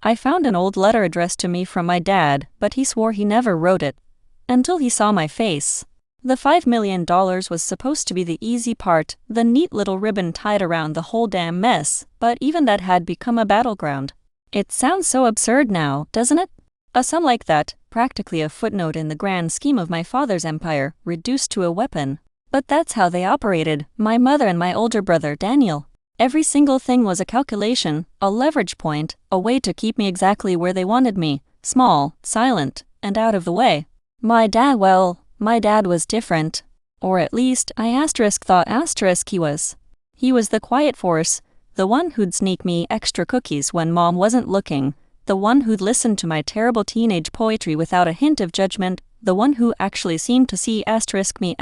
I found an old letter addressed to me from my dad, but he swore he never wrote it. Until he saw my face. The $5 million was supposed to be the easy part, the neat little ribbon tied around the whole damn mess, but even that had become a battleground. It sounds so absurd now, doesn't it? A sum like that, practically a footnote in the grand scheme of my father's empire, reduced to a weapon. But that's how they operated, my mother and my older brother Daniel. Every single thing was a calculation, a leverage point, a way to keep me exactly where they wanted me, small, silent, and out of the way. My dad was different. Or at least, I thought he was. He was the quiet force, the one who'd sneak me extra cookies when Mom wasn't looking, the one who'd listen to my terrible teenage poetry without a hint of judgment, the one who actually seemed to see me,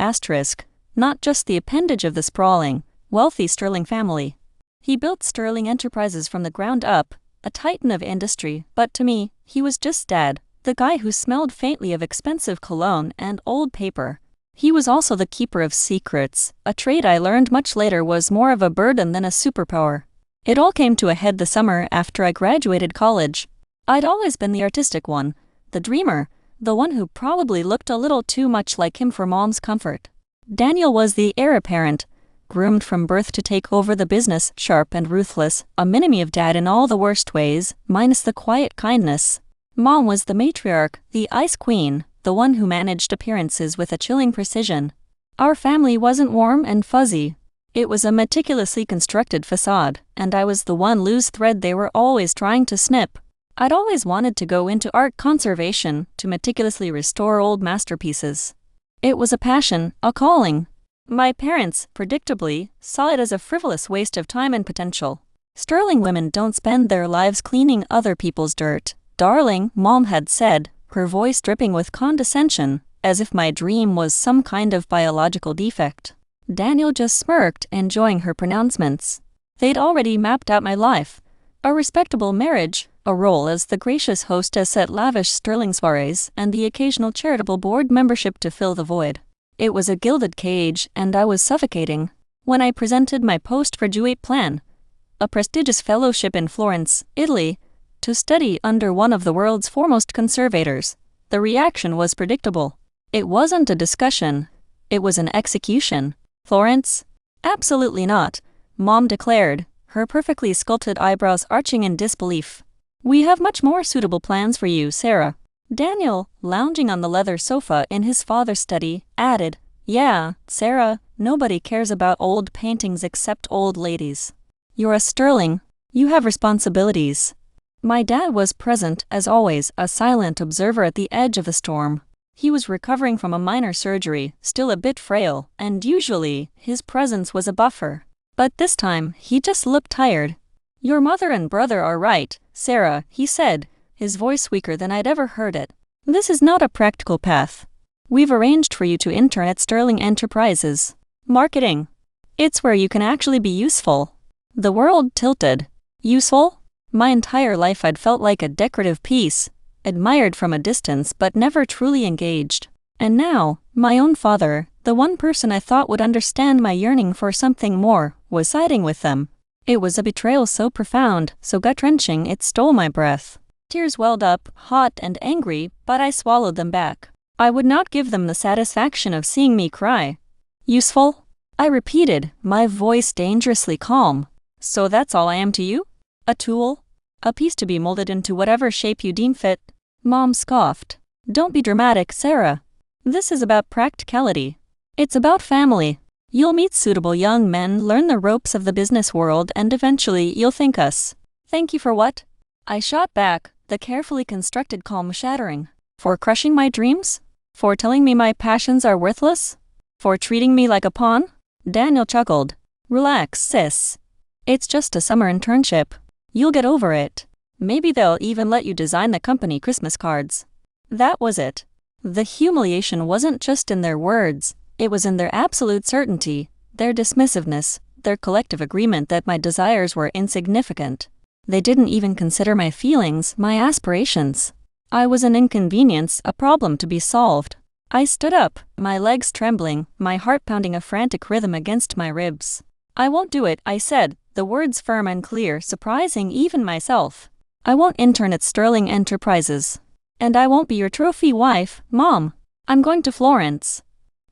not just the appendage of the sprawling, wealthy Sterling family. He built Sterling Enterprises from the ground up, a titan of industry, but to me, he was just Dad, the guy who smelled faintly of expensive cologne and old paper. He was also the keeper of secrets, a trait I learned much later was more of a burden than a superpower. It all came to a head the summer after I graduated college. I'd always been the artistic one, the dreamer, the one who probably looked a little too much like him for Mom's comfort. Daniel was the heir apparent, groomed from birth to take over the business, sharp and ruthless, a mini-me of Dad in all the worst ways, minus the quiet kindness. Mom was the matriarch, the ice queen, the one who managed appearances with a chilling precision. Our family wasn't warm and fuzzy. It was a meticulously constructed facade, and I was the one loose thread they were always trying to snip. I'd always wanted to go into art conservation, to meticulously restore old masterpieces. It was a passion, a calling. My parents, predictably, saw it as a frivolous waste of time and potential. Sterling women don't spend their lives cleaning other people's dirt. Darling, Mom had said, her voice dripping with condescension, as if my dream was some kind of biological defect. Daniel just smirked, enjoying her pronouncements. They'd already mapped out my life. A respectable marriage, a role as the gracious hostess at lavish Sterling soirees, and the occasional charitable board membership to fill the void. It was a gilded cage, and I was suffocating. When I presented my postgraduate plan, a prestigious fellowship in Florence, Italy, to study under one of the world's foremost conservators, the reaction was predictable. It wasn't a discussion. It was an execution. Florence? Absolutely not, Mom declared, her perfectly sculpted eyebrows arching in disbelief. We have much more suitable plans for you, Sarah. Daniel, lounging on the leather sofa in his father's study, added, Yeah, Sarah, nobody cares about old paintings except old ladies. You're a Sterling. You have responsibilities. My dad was present, as always, a silent observer at the edge of the storm. He was recovering from a minor surgery, still a bit frail, and usually, his presence was a buffer. But this time, he just looked tired. Your mother and brother are right, Sarah, he said, his voice weaker than I'd ever heard it. This is not a practical path. We've arranged for you to intern at Sterling Enterprises. Marketing. It's where you can actually be useful. The world tilted. Useful? My entire life I'd felt like a decorative piece, admired from a distance but never truly engaged. And now, my own father, the one person I thought would understand my yearning for something more, was siding with them. It was a betrayal so profound, so gut-wrenching it stole my breath. Tears welled up, hot and angry, but I swallowed them back. I would not give them the satisfaction of seeing me cry. Useful? I repeated, my voice dangerously calm. So that's all I am to you? A tool? A piece to be molded into whatever shape you deem fit? Mom scoffed. Don't be dramatic, Sarah. This is about practicality. It's about family. You'll meet suitable young men, learn the ropes of the business world, and eventually you'll thank us. Thank you for what? I shot back, the carefully constructed calm shattering. For crushing my dreams? For telling me my passions are worthless? For treating me like a pawn? Daniel chuckled. Relax, sis. It's just a summer internship. You'll get over it. Maybe they'll even let you design the company Christmas cards. That was it. The humiliation wasn't just in their words, it was in their absolute certainty, their dismissiveness, their collective agreement that my desires were insignificant. They didn't even consider my feelings, my aspirations. I was an inconvenience, a problem to be solved. I stood up, my legs trembling, my heart pounding a frantic rhythm against my ribs. I won't do it, I said, the words firm and clear, surprising even myself. I won't intern at Sterling Enterprises. And I won't be your trophy wife, Mom. I'm going to Florence.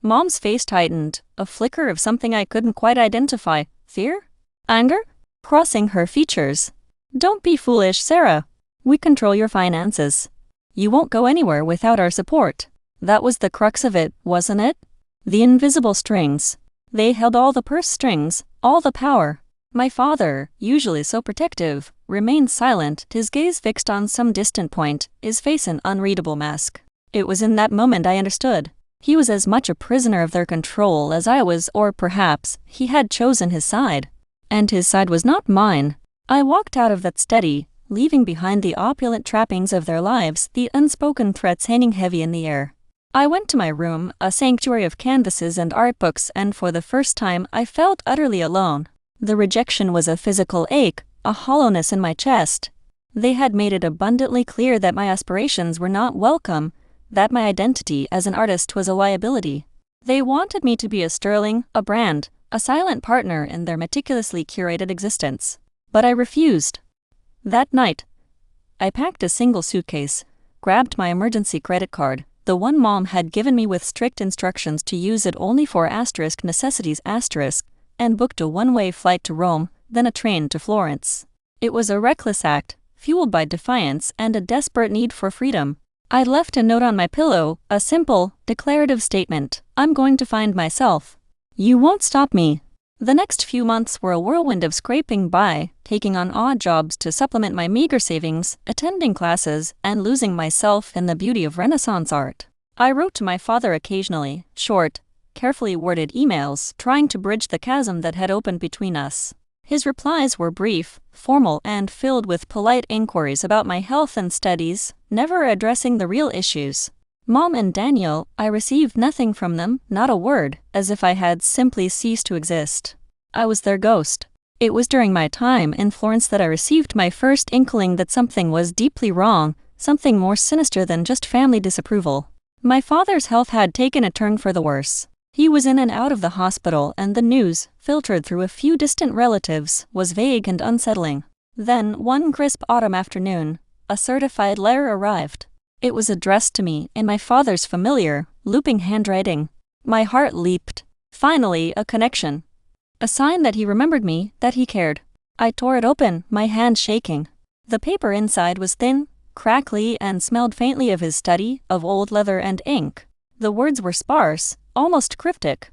Mom's face tightened, a flicker of something I couldn't quite identify. Fear? Anger? Crossing her features. Don't be foolish, Sarah. We control your finances. You won't go anywhere without our support. That was the crux of it, wasn't it? The invisible strings. They held all the purse strings, all the power. My father, usually so protective, remained silent, his gaze fixed on some distant point, his face an unreadable mask. It was in that moment I understood. He was as much a prisoner of their control as I was, or perhaps he had chosen his side. And his side was not mine. I walked out of that study, leaving behind the opulent trappings of their lives, the unspoken threats hanging heavy in the air. I went to my room, a sanctuary of canvases and art books, and for the first time I felt utterly alone. The rejection was a physical ache, a hollowness in my chest. They had made it abundantly clear that my aspirations were not welcome, that my identity as an artist was a liability. They wanted me to be a sterling, a brand, a silent partner in their meticulously curated existence. But I refused. That night, I packed a single suitcase, grabbed my emergency credit card, the one Mom had given me with strict instructions to use it only for necessities, and booked a one-way flight to Rome, then a train to Florence. It was a reckless act, fueled by defiance and a desperate need for freedom. I left a note on my pillow, a simple, declarative statement. I'm going to find myself. You won't stop me. The next few months were a whirlwind of scraping by, taking on odd jobs to supplement my meager savings, attending classes, and losing myself in the beauty of Renaissance art. I wrote to my father occasionally, short, carefully worded emails, trying to bridge the chasm that had opened between us. His replies were brief, formal, and filled with polite inquiries about my health and studies, never addressing the real issues. Mom and Daniel, I received nothing from them, not a word, as if I had simply ceased to exist. I was their ghost. It was during my time in Florence that I received my first inkling that something was deeply wrong, something more sinister than just family disapproval. My father's health had taken a turn for the worse. He was in and out of the hospital, and the news, filtered through a few distant relatives, was vague and unsettling. Then, one crisp autumn afternoon, a certified letter arrived. It was addressed to me in my father's familiar, looping handwriting. My heart leaped. Finally, a connection. A sign that he remembered me, that he cared. I tore it open, my hand shaking. The paper inside was thin, crackly, and smelled faintly of his study, of old leather and ink. The words were sparse, almost cryptic.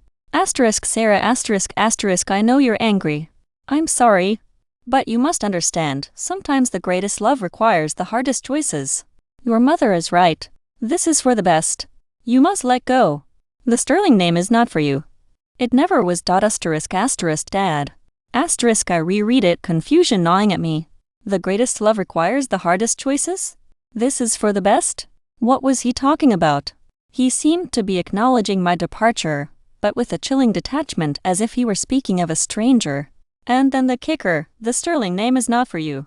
Sarah, I know you're angry. I'm sorry. But you must understand, sometimes the greatest love requires the hardest choices. Your mother is right. This is for the best. You must let go. The Sterling name is not for you. It never was. Dad. I reread it, confusion gnawing at me. The greatest love requires the hardest choices? This is for the best? What was he talking about? He seemed to be acknowledging my departure, but with a chilling detachment, as if he were speaking of a stranger. And then the kicker, the Sterling name is not for you.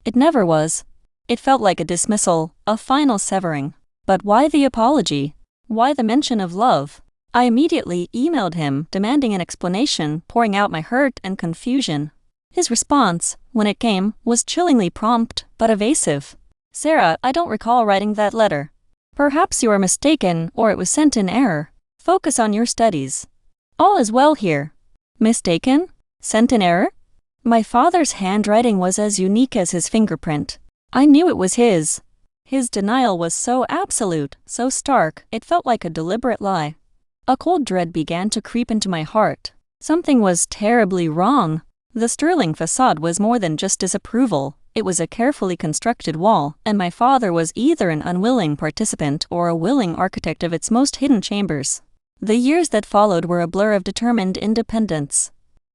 It never was. It felt like a dismissal, a final severing. But why the apology? Why the mention of love? I immediately emailed him, demanding an explanation, pouring out my hurt and confusion. His response, when it came, was chillingly prompt, but evasive. Sarah, I don't recall writing that letter. Perhaps you are mistaken, or it was sent in error. Focus on your studies. All is well here. Mistaken? Sent in error? My father's handwriting was as unique as his fingerprint. I knew it was his. His denial was so absolute, so stark, it felt like a deliberate lie. A cold dread began to creep into my heart. Something was terribly wrong. The Sterling facade was more than just disapproval. It was a carefully constructed wall, and my father was either an unwilling participant or a willing architect of its most hidden chambers. The years that followed were a blur of determined independence.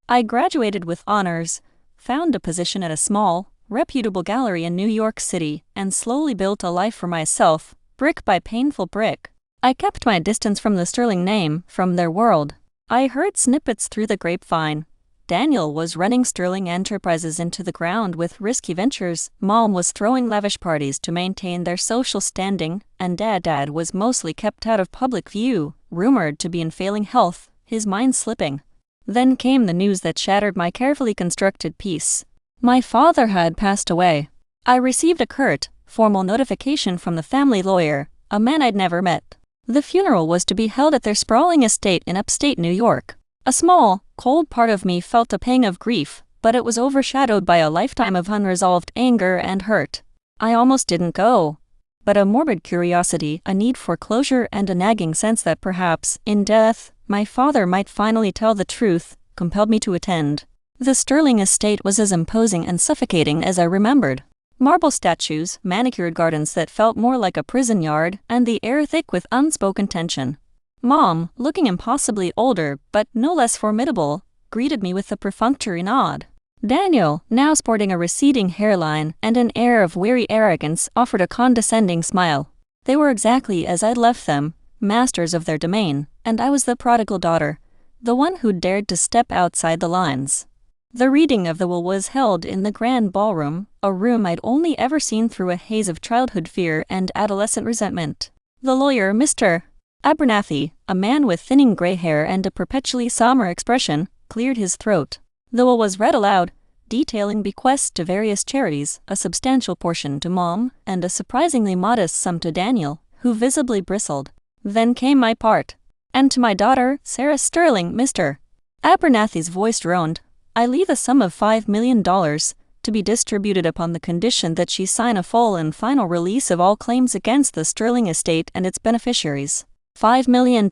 I graduated with honors, found a position at a small, reputable gallery in New York City, and slowly built a life for myself, brick by painful brick. I kept my distance from the Sterling name, from their world. I heard snippets through the grapevine. Daniel was running Sterling Enterprises into the ground with risky ventures, Mom was throwing lavish parties to maintain their social standing, and Dad was mostly kept out of public view, rumored to be in failing health, his mind slipping. Then came the news that shattered my carefully constructed peace. My father had passed away. I received a curt, formal notification from the family lawyer, a man I'd never met. The funeral was to be held at their sprawling estate in upstate New York. A small, cold part of me felt a pang of grief, but it was overshadowed by a lifetime of unresolved anger and hurt. I almost didn't go. But a morbid curiosity, a need for closure, and a nagging sense that perhaps, in death, my father might finally tell the truth, compelled me to attend. The Sterling estate was as imposing and suffocating as I remembered. Marble statues, manicured gardens that felt more like a prison yard, and the air thick with unspoken tension. Mom, looking impossibly older, but no less formidable, greeted me with a perfunctory nod. Daniel, now sporting a receding hairline and an air of weary arrogance, offered a condescending smile. They were exactly as I'd left them, masters of their domain, and I was the prodigal daughter, the one who dared to step outside the lines. The reading of the will was held in the grand ballroom, a room I'd only ever seen through a haze of childhood fear and adolescent resentment. The lawyer, Mr. Abernathy, a man with thinning gray hair and a perpetually somber expression, cleared his throat. The will was read aloud, detailing bequests to various charities, a substantial portion to Mom, and a surprisingly modest sum to Daniel, who visibly bristled. Then came my part. And to my daughter, Sarah Sterling, Mr. Abernathy's voice droned. I leave a sum of $5 million, to be distributed upon the condition that she sign a full and final release of all claims against the Sterling estate and its beneficiaries. $5 million.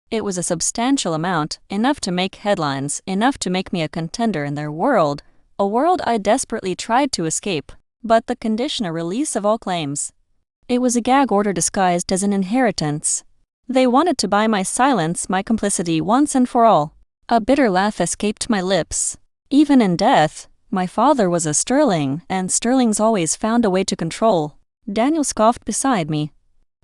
It was a substantial amount, enough to make headlines, enough to make me a contender in their world, a world I desperately tried to escape, but the condition a release of all claims. It was a gag order disguised as an inheritance. They wanted to buy my silence, my complicity once and for all. A bitter laugh escaped my lips. Even in death, my father was a Sterling, and Sterlings always found a way to control. Daniel scoffed beside me.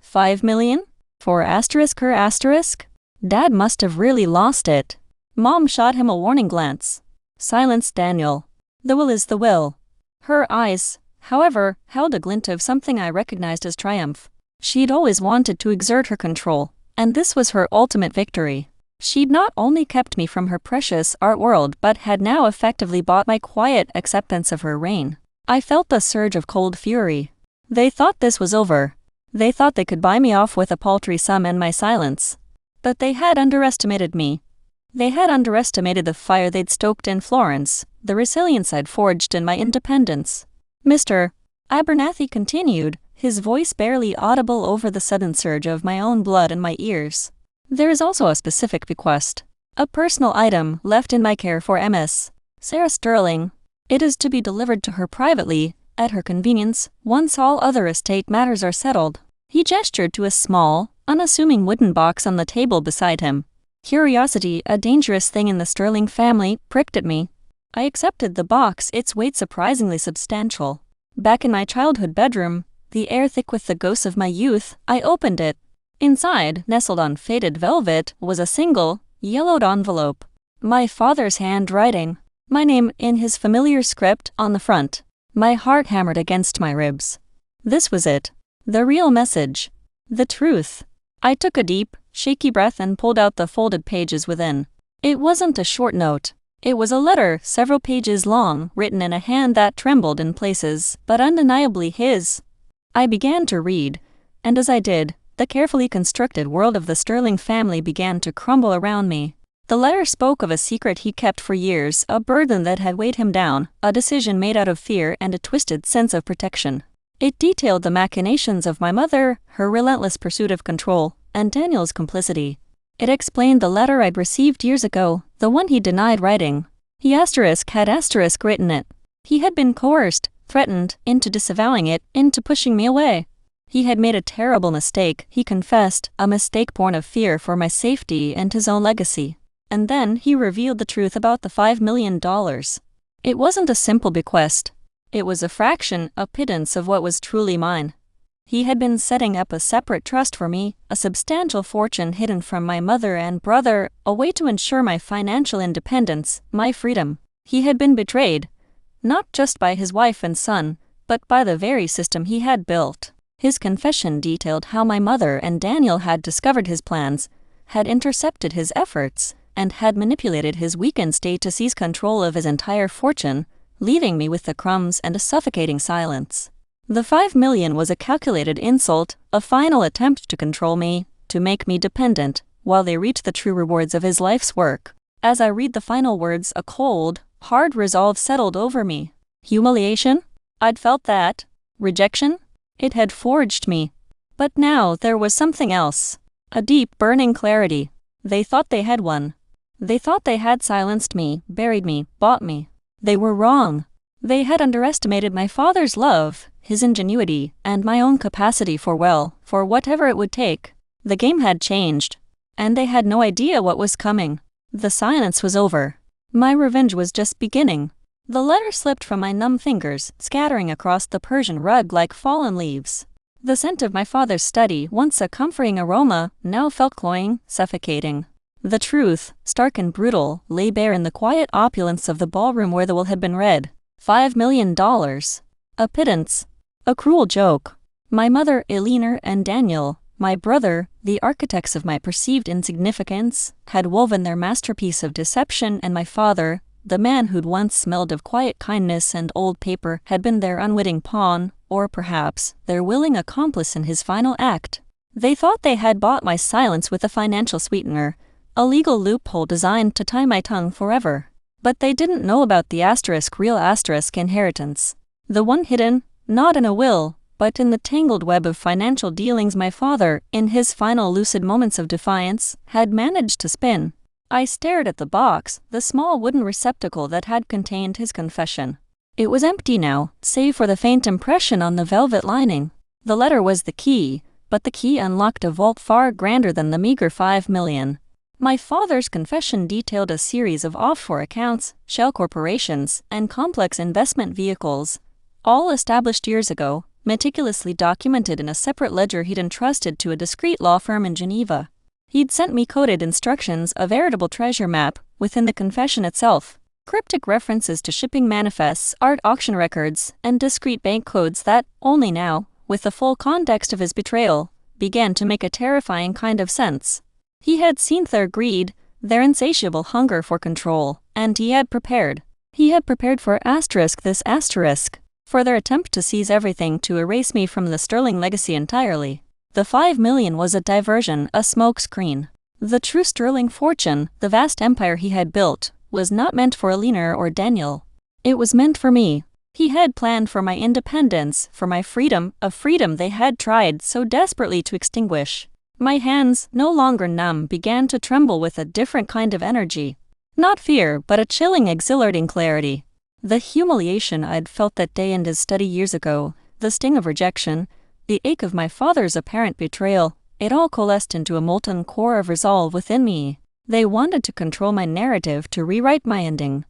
$5 million? For her asterisk? Dad must have really lost it. Mom shot him a warning glance. Silence, Daniel. The will is the will. Her eyes, however, held a glint of something I recognized as triumph. She'd always wanted to exert her control, and this was her ultimate victory. She'd not only kept me from her precious art world but had now effectively bought my quiet acceptance of her reign. I felt the surge of cold fury. They thought this was over. They thought they could buy me off with a paltry sum and my silence. But they had underestimated me. They had underestimated the fire they'd stoked in Florence, the resilience I'd forged in my independence. Mr. Abernathy continued, his voice barely audible over the sudden surge of my own blood in my ears. There is also a specific bequest. A personal item left in my care for Ms. Sarah Sterling. It is to be delivered to her privately, at her convenience, once all other estate matters are settled. He gestured to a small, unassuming wooden box on the table beside him. Curiosity, a dangerous thing in the Sterling family, pricked at me. I accepted the box, its weight surprisingly substantial. Back in my childhood bedroom, the air thick with the ghosts of my youth, I opened it. Inside, nestled on faded velvet, was a single, yellowed envelope. My father's handwriting. My name in his familiar script on the front. My heart hammered against my ribs. This was it. The real message. The truth. I took a deep, shaky breath and pulled out the folded pages within. It wasn't a short note. It was a letter, several pages long, written in a hand that trembled in places, but undeniably his. I began to read, and as I did, the carefully constructed world of the Sterling family began to crumble around me. The letter spoke of a secret he kept for years, a burden that had weighed him down, a decision made out of fear and a twisted sense of protection. It detailed the machinations of my mother, her relentless pursuit of control, and Daniel's complicity. It explained the letter I'd received years ago, the one he denied writing. He had asterisk written it. He had been coerced, threatened, into disavowing it, into pushing me away. He had made a terrible mistake, he confessed, a mistake born of fear for my safety and his own legacy. And then he revealed the truth about the $5 million. It wasn't a simple bequest. It was a fraction, a pittance of what was truly mine. He had been setting up a separate trust for me, a substantial fortune hidden from my mother and brother, a way to ensure my financial independence, my freedom. He had been betrayed, not just by his wife and son, but by the very system he had built. His confession detailed how my mother and Daniel had discovered his plans, had intercepted his efforts, and had manipulated his weakened state to seize control of his entire fortune, leaving me with the crumbs and a suffocating silence. The 5 million was a calculated insult, a final attempt to control me, to make me dependent, while they reach the true rewards of his life's work. As I read the final words, a cold, hard resolve settled over me. Humiliation? I'd felt that. Rejection? It had forged me. But now there was something else. A deep, burning clarity. They thought they had won. They thought they had silenced me, buried me, bought me. They were wrong. They had underestimated my father's love, his ingenuity, and my own capacity for whatever it would take. The game had changed. And they had no idea what was coming. The silence was over. My revenge was just beginning. The letter slipped from my numb fingers, scattering across the Persian rug like fallen leaves. The scent of my father's study, once a comforting aroma, now felt cloying, suffocating. The truth, stark and brutal, lay bare in the quiet opulence of the ballroom where the will had been read. $5 million. A pittance. A cruel joke. My mother, Eleanor, and Daniel, my brother, the architects of my perceived insignificance, had woven their masterpiece of deception, and my father, the man who'd once smelled of quiet kindness and old paper, had been their unwitting pawn, or perhaps their willing accomplice in his final act. They thought they had bought my silence with a financial sweetener, a legal loophole designed to tie my tongue forever. But they didn't know about the real inheritance. The one hidden, not in a will, but in the tangled web of financial dealings my father, in his final lucid moments of defiance, had managed to spin. I stared at the box, the small wooden receptacle that had contained his confession. It was empty now, save for the faint impression on the velvet lining. The letter was the key, but the key unlocked a vault far grander than the meager 5 million. My father's confession detailed a series of offshore accounts, shell corporations, and complex investment vehicles, all established years ago, meticulously documented in a separate ledger he'd entrusted to a discreet law firm in Geneva. He'd sent me coded instructions, a veritable treasure map, within the confession itself, cryptic references to shipping manifests, art auction records, and discrete bank codes that, only now, with the full context of his betrayal, began to make a terrifying kind of sense. He had seen their greed, their insatiable hunger for control, and he had prepared. He had prepared for this asterisk, for their attempt to seize everything, to erase me from the sterling legacy entirely. The 5 million was a diversion, a smokescreen. The true sterling fortune, the vast empire he had built, was not meant for Eleanor or Daniel. It was meant for me. He had planned for my independence, for my freedom, a freedom they had tried so desperately to extinguish. My hands, no longer numb, began to tremble with a different kind of energy. Not fear, but a chilling, exhilarating clarity. The humiliation I'd felt that day in his study years ago, the sting of rejection, the ache of my father's apparent betrayal, it all coalesced into a molten core of resolve within me. They wanted to control my narrative, to rewrite my ending.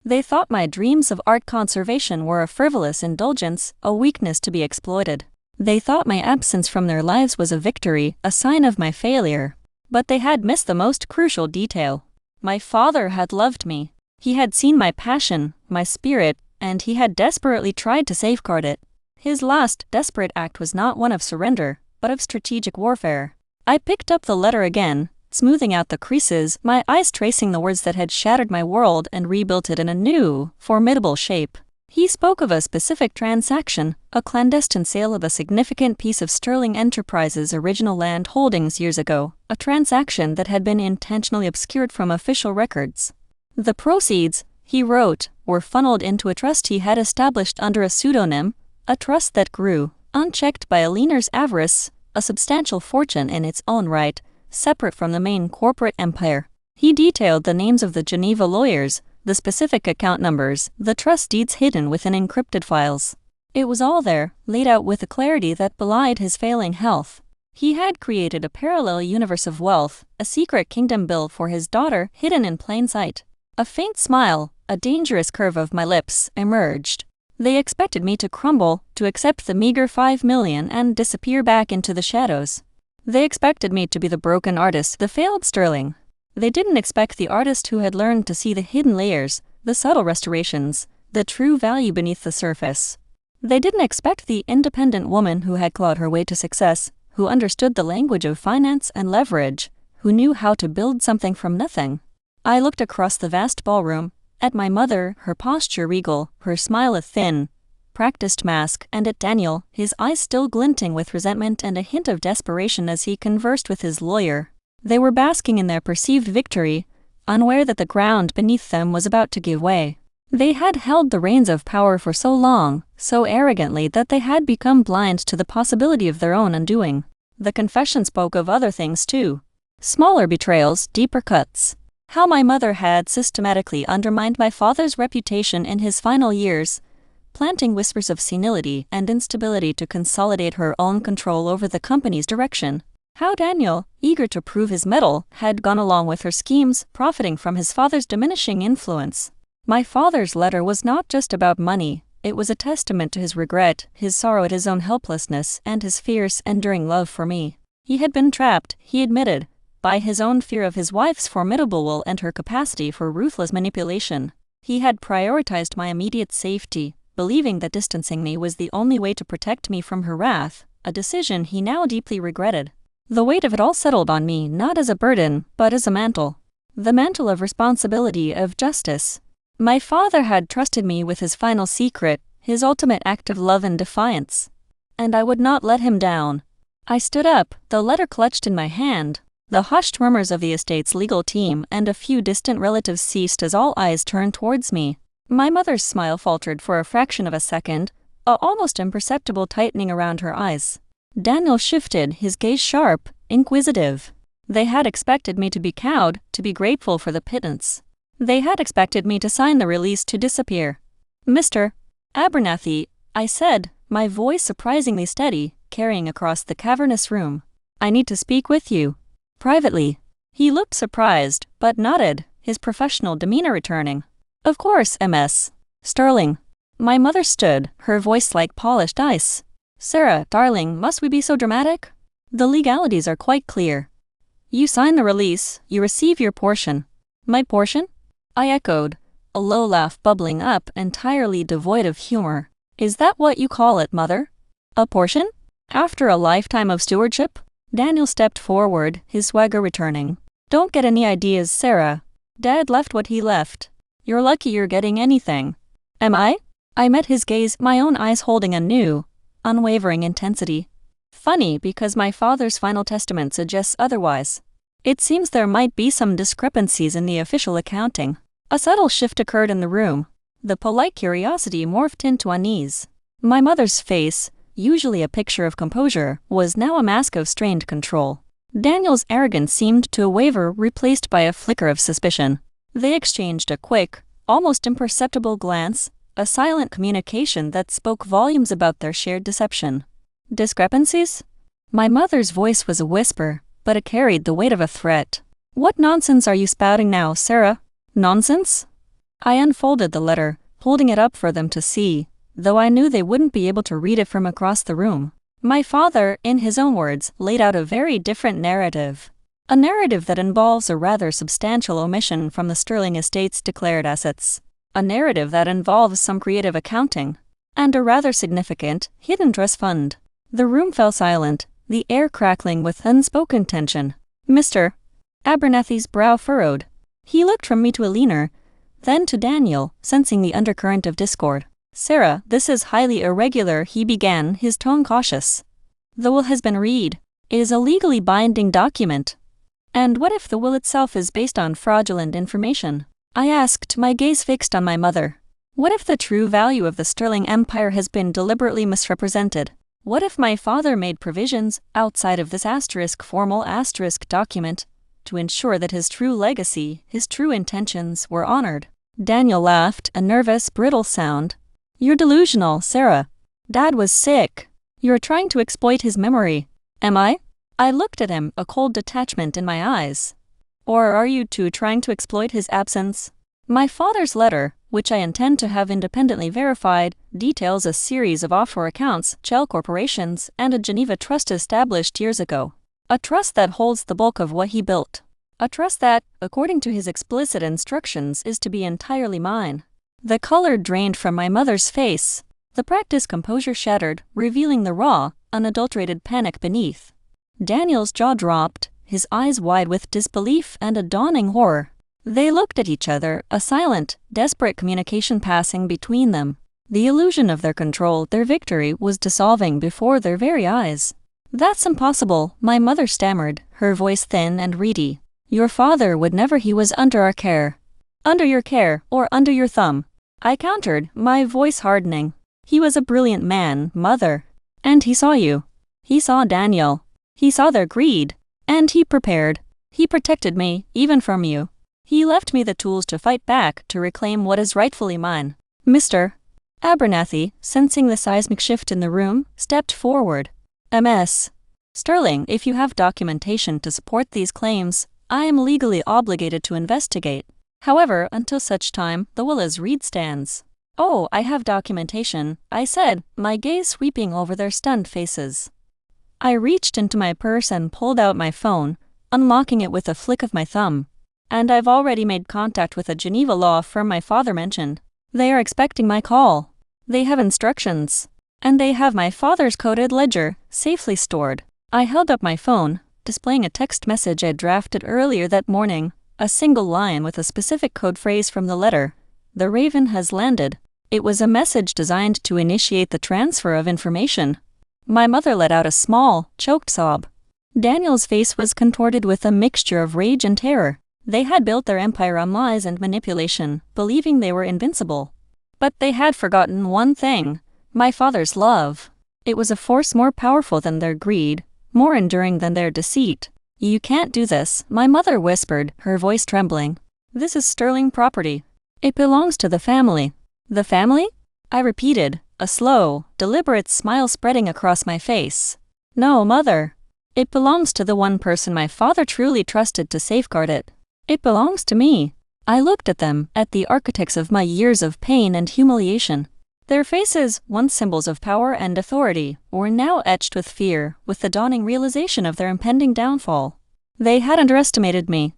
They thought my dreams of art conservation were a frivolous indulgence, a weakness to be exploited. They thought my absence from their lives was a victory, a sign of my failure. But they had missed the most crucial detail. My father had loved me. He had seen my passion, my spirit, and he had desperately tried to safeguard it. His last, desperate act was not one of surrender, but of strategic warfare. I picked up the letter again, smoothing out the creases, my eyes tracing the words that had shattered my world and rebuilt it in a new, formidable shape. He spoke of a specific transaction, a clandestine sale of a significant piece of Sterling Enterprises' original land holdings years ago, a transaction that had been intentionally obscured from official records. The proceeds, he wrote, were funneled into a trust he had established under a pseudonym, a trust that grew, unchecked by Eleanor's avarice, a substantial fortune in its own right, separate from the main corporate empire. He detailed the names of the Geneva lawyers, the specific account numbers, the trust deeds hidden within encrypted files. It was all there, laid out with a clarity that belied his failing health. He had created a parallel universe of wealth, a secret kingdom built for his daughter, hidden in plain sight. A faint smile, a dangerous curve of my lips, emerged. They expected me to crumble, to accept the meager 5 million and disappear back into the shadows. They expected me to be the broken artist, the failed Sterling. They didn't expect the artist who had learned to see the hidden layers, the subtle restorations, the true value beneath the surface. They didn't expect the independent woman who had clawed her way to success, who understood the language of finance and leverage, who knew how to build something from nothing. I looked across the vast ballroom, At my mother, her posture regal, her smile a thin, practiced mask, and at Daniel, his eyes still glinting with resentment and a hint of desperation as he conversed with his lawyer. They were basking in their perceived victory, unaware that the ground beneath them was about to give way. They had held the reins of power for so long, so arrogantly that they had become blind to the possibility of their own undoing. The confession spoke of other things too. Smaller betrayals, deeper cuts. How my mother had systematically undermined my father's reputation in his final years, planting whispers of senility and instability to consolidate her own control over the company's direction. How Daniel, eager to prove his mettle, had gone along with her schemes, profiting from his father's diminishing influence. My father's letter was not just about money, it was a testament to his regret, his sorrow at his own helplessness, and his fierce, enduring love for me. He had been trapped, he admitted, by his own fear of his wife's formidable will and her capacity for ruthless manipulation. He had prioritized my immediate safety, believing that distancing me was the only way to protect me from her wrath, a decision he now deeply regretted. The weight of it all settled on me not as a burden, but as a mantle. The mantle of responsibility, of justice. My father had trusted me with his final secret, his ultimate act of love and defiance. And I would not let him down. I stood up, the letter clutched in my hand. The hushed murmurs of the estate's legal team and a few distant relatives ceased as all eyes turned towards me. My mother's smile faltered for a fraction of a second, a almost imperceptible tightening around her eyes. Daniel shifted, his gaze sharp, inquisitive. They had expected me to be cowed, to be grateful for the pittance. They had expected me to sign the release to disappear. Mr. Abernathy, I said, my voice surprisingly steady, carrying across the cavernous room. I need to speak with you. Privately. He looked surprised, but nodded, his professional demeanor returning. Of course, Ms. Sterling. My mother stood, her voice like polished ice. Sarah, darling, must we be so dramatic? The legalities are quite clear. You sign the release, you receive your portion. My portion? I echoed, a low laugh bubbling up, entirely devoid of humor. Is that what you call it, mother? A portion? After a lifetime of stewardship? Daniel stepped forward, his swagger returning. Don't get any ideas, Sarah. Dad left what he left. You're lucky you're getting anything. Am I? I met his gaze, my own eyes holding a new, unwavering intensity. Funny, because my father's final testament suggests otherwise. It seems there might be some discrepancies in the official accounting. A subtle shift occurred in the room. The polite curiosity morphed into unease. My mother's face, usually a picture of composure, was now a mask of strained control. Daniel's arrogance seemed to waver, replaced by a flicker of suspicion. They exchanged a quick, almost imperceptible glance, a silent communication that spoke volumes about their shared deception. Discrepancies? My mother's voice was a whisper, but it carried the weight of a threat. What nonsense are you spouting now, Sarah? Nonsense? I unfolded the letter, holding it up for them to see, though I knew they wouldn't be able to read it from across the room. My father, in his own words, laid out a very different narrative. A narrative that involves a rather substantial omission from the Sterling estate's declared assets. A narrative that involves some creative accounting. And a rather significant, hidden trust fund. The room fell silent, the air crackling with unspoken tension. Mr. Abernathy's brow furrowed. He looked from me to Eleanor, then to Daniel, sensing the undercurrent of discord. Sarah, this is highly irregular, he began, his tone cautious. The will has been read. It is a legally binding document. And what if the will itself is based on fraudulent information? I asked, my gaze fixed on my mother. What if the true value of the Sterling Empire has been deliberately misrepresented? What if my father made provisions, outside of this formal document, to ensure that his true legacy, his true intentions, were honored? Daniel laughed, a nervous, brittle sound. You're delusional, Sarah. Dad was sick. You're trying to exploit his memory. Am I? I looked at him, a cold detachment in my eyes. Or are you two trying to exploit his absence? My father's letter, which I intend to have independently verified, details a series of offshore accounts, shell corporations, and a Geneva trust established years ago. A trust that holds the bulk of what he built. A trust that, according to his explicit instructions, is to be entirely mine. The color drained from my mother's face. The practiced composure shattered, revealing the raw, unadulterated panic beneath. Daniel's jaw dropped, his eyes wide with disbelief and a dawning horror. They looked at each other, a silent, desperate communication passing between them. The illusion of their control, their victory, was dissolving before their very eyes. "That's impossible," my mother stammered, her voice thin and reedy. "Your father would never. He was under our care." "Under your care, or under your thumb?" I countered, my voice hardening. "He was a brilliant man, mother. And he saw you. He saw Daniel. He saw their greed. And he prepared. He protected me, even from you. He left me the tools to fight back, to reclaim what is rightfully mine." Mr. Abernathy, sensing the seismic shift in the room, stepped forward. "Ms. Sterling, if you have documentation to support these claims, I am legally obligated to investigate. However, until such time, the will as read stands." "Oh, I have documentation," I said, my gaze sweeping over their stunned faces. I reached into my purse and pulled out my phone, unlocking it with a flick of my thumb. "And I've already made contact with a Geneva law firm my father mentioned. They are expecting my call. They have instructions. And they have my father's coded ledger, safely stored." I held up my phone, displaying a text message I'd drafted earlier that morning, a single line with a specific code phrase from the letter. "The Raven has landed." It was a message designed to initiate the transfer of information. My mother let out a small, choked sob. Daniel's face was contorted with a mixture of rage and terror. They had built their empire on lies and manipulation, believing they were invincible. But they had forgotten one thing: my father's love. It was a force more powerful than their greed, more enduring than their deceit. "You can't do this," my mother whispered, her voice trembling. "This is Sterling property. It belongs to the family." "The family?" I repeated, a slow, deliberate smile spreading across my face. "No, mother. It belongs to the one person my father truly trusted to safeguard it. It belongs to me." I looked at them, at the architects of my years of pain and humiliation. Their faces, once symbols of power and authority, were now etched with fear, with the dawning realization of their impending downfall. They had underestimated me.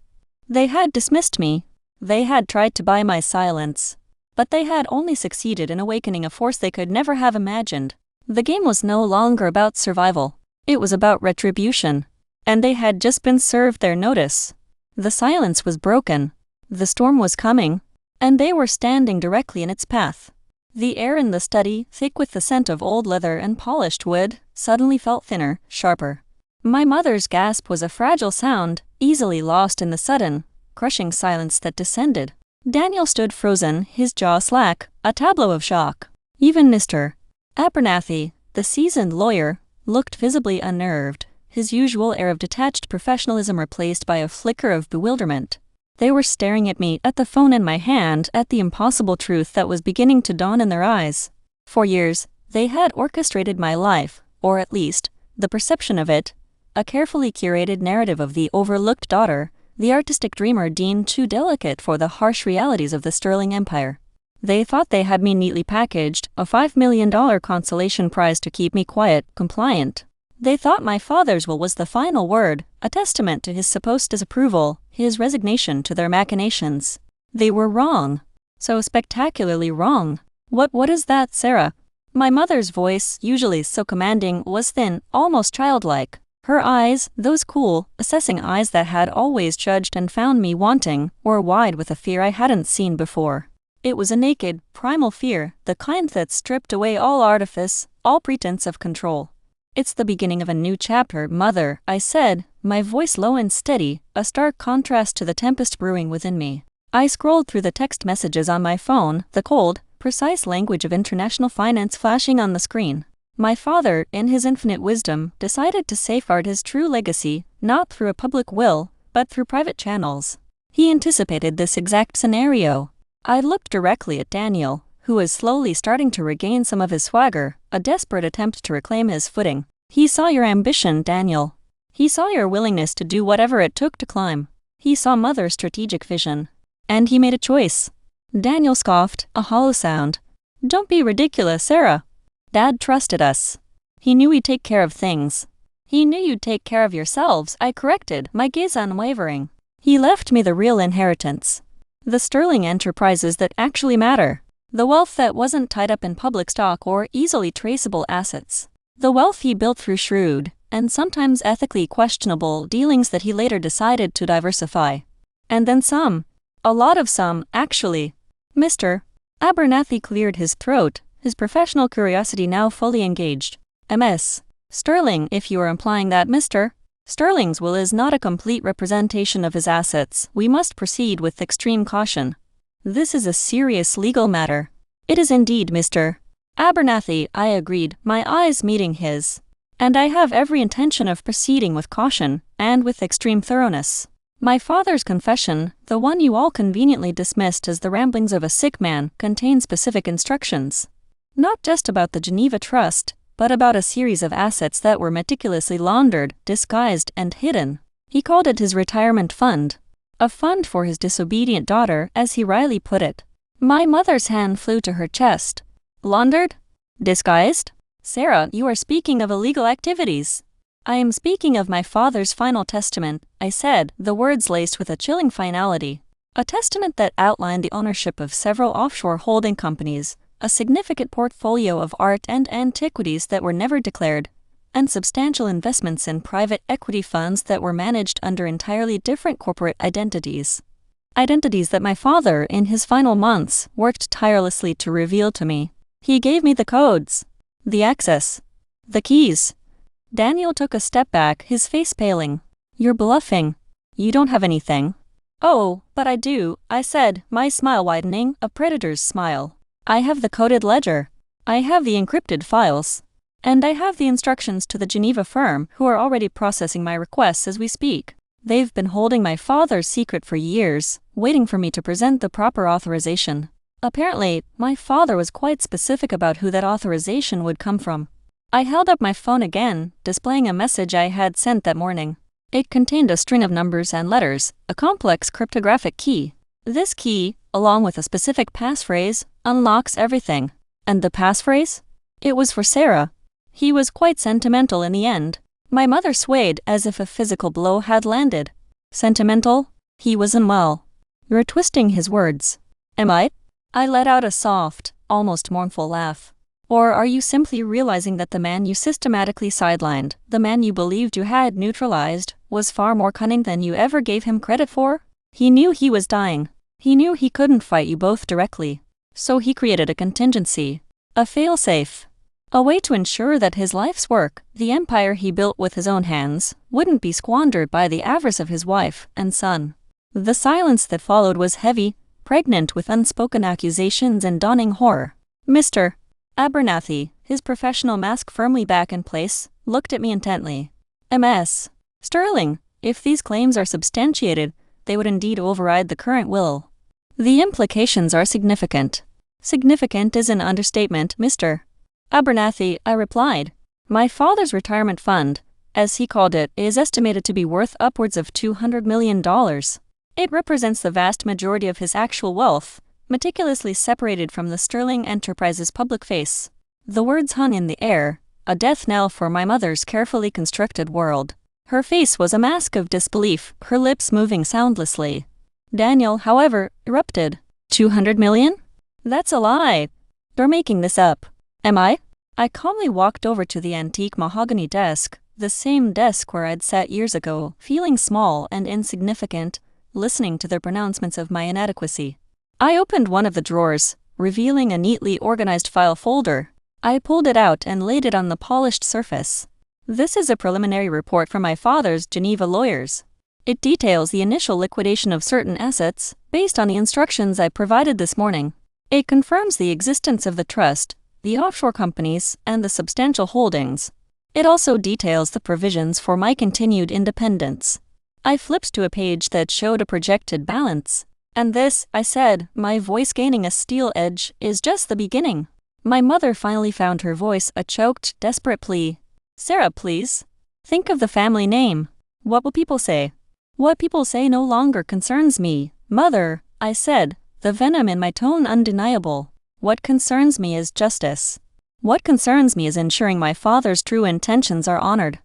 They had dismissed me. They had tried to buy my silence. But they had only succeeded in awakening a force they could never have imagined. The game was no longer about survival. It was about retribution. And they had just been served their notice. The silence was broken. The storm was coming, and they were standing directly in its path. The air in the study, thick with the scent of old leather and polished wood, suddenly felt thinner, sharper. My mother's gasp was a fragile sound, easily lost in the sudden, crushing silence that descended. Daniel stood frozen, his jaw slack, a tableau of shock. Even Mr. Abernathy, the seasoned lawyer, looked visibly unnerved, his usual air of detached professionalism replaced by a flicker of bewilderment. They were staring at me, at the phone in my hand, at the impossible truth that was beginning to dawn in their eyes. For years, they had orchestrated my life, or at least, the perception of it, a carefully curated narrative of the overlooked daughter, the artistic dreamer deemed too delicate for the harsh realities of the Sterling Empire. They thought they had me neatly packaged, a $5 million consolation prize to keep me quiet, compliant. They thought my father's will was the final word, a testament to his supposed disapproval, his resignation to their machinations. They were wrong. So spectacularly wrong. What is that, Sarah?" My mother's voice, usually so commanding, was thin, almost childlike. Her eyes, those cool, assessing eyes that had always judged and found me wanting, were wide with a fear I hadn't seen before. It was a naked, primal fear, the kind that stripped away all artifice, all pretense of control. "It's the beginning of a new chapter, Mother," I said, my voice low and steady, a stark contrast to the tempest brewing within me. I scrolled through the text messages on my phone, the cold, precise language of international finance flashing on the screen. My father, in his infinite wisdom, decided to safeguard his true legacy, not through a public will, but through private channels. He anticipated this exact scenario. I looked directly at Daniel, who was slowly starting to regain some of his swagger, a desperate attempt to reclaim his footing. "He saw your ambition, Daniel. He saw your willingness to do whatever it took to climb. He saw Mother's strategic vision. And he made a choice." Daniel scoffed, a hollow sound. "Don't be ridiculous, Sarah. Dad trusted us. He knew we'd take care of things." "He knew you'd take care of yourselves," I corrected, my gaze unwavering. "He left me the real inheritance. The Sterling enterprises that actually matter. The wealth that wasn't tied up in public stock or easily traceable assets. The wealth he built through shrewd, and sometimes ethically questionable, dealings that he later decided to diversify. And then some. A lot of some, actually. Mr. Abernathy cleared his throat, his professional curiosity now fully engaged. Ms. Sterling, if you are implying that Mr. Sterling's will is not a complete representation of his assets, we must proceed with extreme caution. This is a serious legal matter. It is indeed, Mr. Abernathy, I agreed, my eyes meeting his. And I have every intention of proceeding with caution, and with extreme thoroughness. My father's confession, the one you all conveniently dismissed as the ramblings of a sick man, contains specific instructions. Not just about the Geneva Trust, but about a series of assets that were meticulously laundered, disguised, and hidden. He called it his retirement fund. A fund for his disobedient daughter, as he wryly put it. My mother's hand flew to her chest. Laundered? Disguised? Sarah, you are speaking of illegal activities. I am speaking of my father's final testament, I said, the words laced with a chilling finality. A testament that outlined the ownership of several offshore holding companies, a significant portfolio of art and antiquities that were never declared, and substantial investments in private equity funds that were managed under entirely different corporate identities. Identities that my father, in his final months, worked tirelessly to reveal to me. He gave me the codes, the access, the keys. Daniel took a step back, his face paling. You're bluffing. You don't have anything. Oh, but I do, I said, my smile widening, a predator's smile. I have the coded ledger. I have the encrypted files. And I have the instructions to the Geneva firm who are already processing my requests as we speak. They've been holding my father's secret for years, waiting for me to present the proper authorization. Apparently, my father was quite specific about who that authorization would come from. I held up my phone again, displaying a message I had sent that morning. It contained a string of numbers and letters, a complex cryptographic key. This key, along with a specific passphrase, unlocks everything. And the passphrase? It was for Sarah. He was quite sentimental in the end. My mother swayed as if a physical blow had landed. Sentimental? He was unwell. You're twisting his words. Am I? I let out a soft, almost mournful laugh. Or are you simply realizing that the man you systematically sidelined, the man you believed you had neutralized, was far more cunning than you ever gave him credit for? He knew he was dying. He knew he couldn't fight you both directly. So he created a contingency. A failsafe. A way to ensure that his life's work, the empire he built with his own hands, wouldn't be squandered by the avarice of his wife and son. The silence that followed was heavy, pregnant with unspoken accusations and dawning horror. Mr. Abernathy, his professional mask firmly back in place, looked at me intently. Ms. Sterling, if these claims are substantiated, they would indeed override the current will. The implications are significant. Significant is an understatement, Mr. Abernathy, I replied. My father's retirement fund, as he called it, is estimated to be worth upwards of $200 million. It represents the vast majority of his actual wealth, meticulously separated from the Sterling Enterprises public face. The words hung in the air, a death knell for my mother's carefully constructed world. Her face was a mask of disbelief, her lips moving soundlessly. Daniel, however, erupted. 200 million? That's a lie. You're making this up. Am I? I calmly walked over to the antique mahogany desk, the same desk where I'd sat years ago, feeling small and insignificant, listening to their pronouncements of my inadequacy. I opened one of the drawers, revealing a neatly organized file folder. I pulled it out and laid it on the polished surface. This is a preliminary report from my father's Geneva lawyers. It details the initial liquidation of certain assets, based on the instructions I provided this morning. It confirms the existence of the trust, the offshore companies, and the substantial holdings. It also details the provisions for my continued independence. I flipped to a page that showed a projected balance. And this, I said, my voice gaining a steel edge, is just the beginning. My mother finally found her voice a choked, desperate plea. Sarah, please. Think of the family name. What will people say? What people say no longer concerns me. Mother, I said, the venom in my tone undeniable. What concerns me is justice. What concerns me is ensuring my father's true intentions are honored.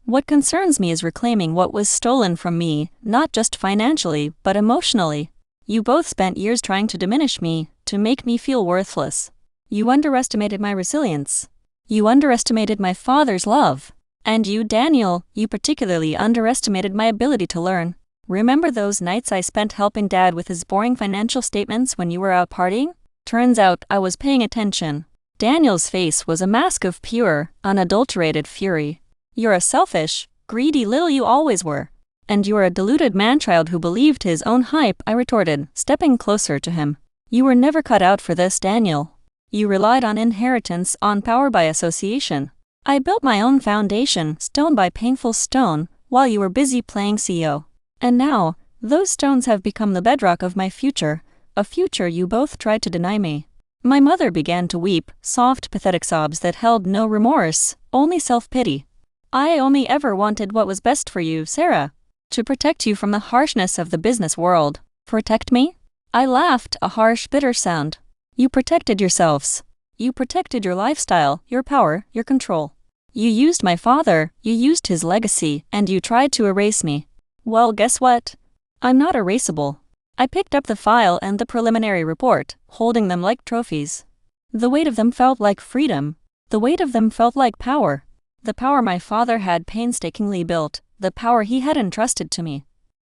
What concerns me is reclaiming what was stolen from me, not just financially, but emotionally. You both spent years trying to diminish me, to make me feel worthless. You underestimated my resilience. You underestimated my father's love. And you, Daniel, you particularly underestimated my ability to learn. Remember those nights I spent helping Dad with his boring financial statements when you were out partying? Turns out I was paying attention. Daniel's face was a mask of pure, unadulterated fury. You're a selfish, greedy little you always were. And you're a deluded man-child who believed his own hype, I retorted, stepping closer to him. You were never cut out for this, Daniel. You relied on inheritance, on power by association. I built my own foundation, stone by painful stone, while you were busy playing CEO. And now, those stones have become the bedrock of my future, a future you both tried to deny me. My mother began to weep, soft, pathetic sobs that held no remorse, only self-pity. I only ever wanted what was best for you, Sarah. To protect you from the harshness of the business world. Protect me? I laughed, a harsh, bitter sound. You protected yourselves. You protected your lifestyle, your power, your control. You used my father, you used his legacy, and you tried to erase me. Well, guess what? I'm not erasable. I picked up the file and the preliminary report, holding them like trophies. The weight of them felt like freedom. The weight of them felt like power. The power my father had painstakingly built, the power he had entrusted to me.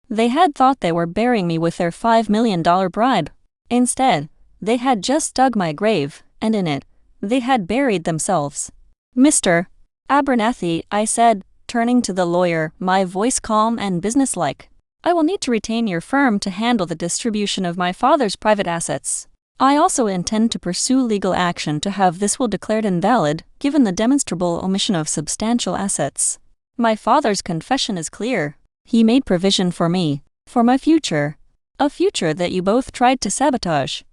They had thought they were burying me with their $5 million bribe. Instead, they had just dug my grave, and in it, they had buried themselves. Mr. Abernathy, I said, turning to the lawyer, my voice calm and businesslike. I will need to retain your firm to handle the distribution of my father's private assets. I also intend to pursue legal action to have this will declared invalid, given the demonstrable omission of substantial assets. My father's confession is clear. He made provision for me, for my future. A future that you both tried to sabotage.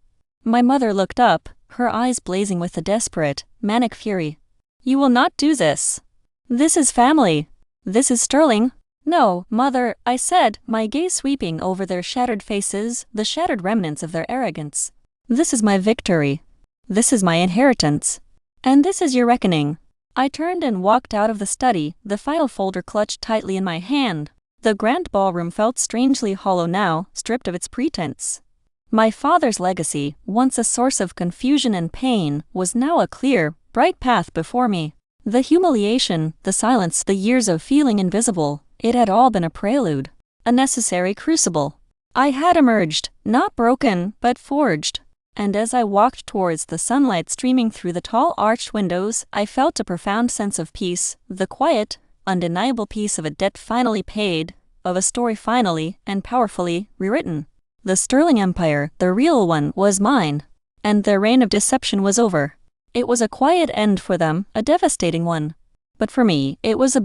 My mother looked up, her eyes blazing with a desperate, manic fury. You will not do this. This is family. This is Sterling. No, Mother, I said, my gaze sweeping over their shattered faces, the shattered remnants of their arrogance. This is my victory. This is my inheritance. And this is your reckoning. I turned and walked out of the study, the file folder clutched tightly in my hand. The grand ballroom felt strangely hollow now, stripped of its pretense. My father's legacy, once a source of confusion and pain, was now a clear, bright path before me. The humiliation, the silence, the years of feeling invisible, it had all been a prelude, a necessary crucible. I had emerged, not broken, but forged. And as I walked towards the sunlight streaming through the tall arched windows, I felt a profound sense of peace, the quiet, undeniable peace of a debt finally paid, of a story finally and powerfully rewritten. The Sterling Empire, the real one, was mine. And their reign of deception was over. It was a quiet end for them, a devastating one. But for me, it was a beginning.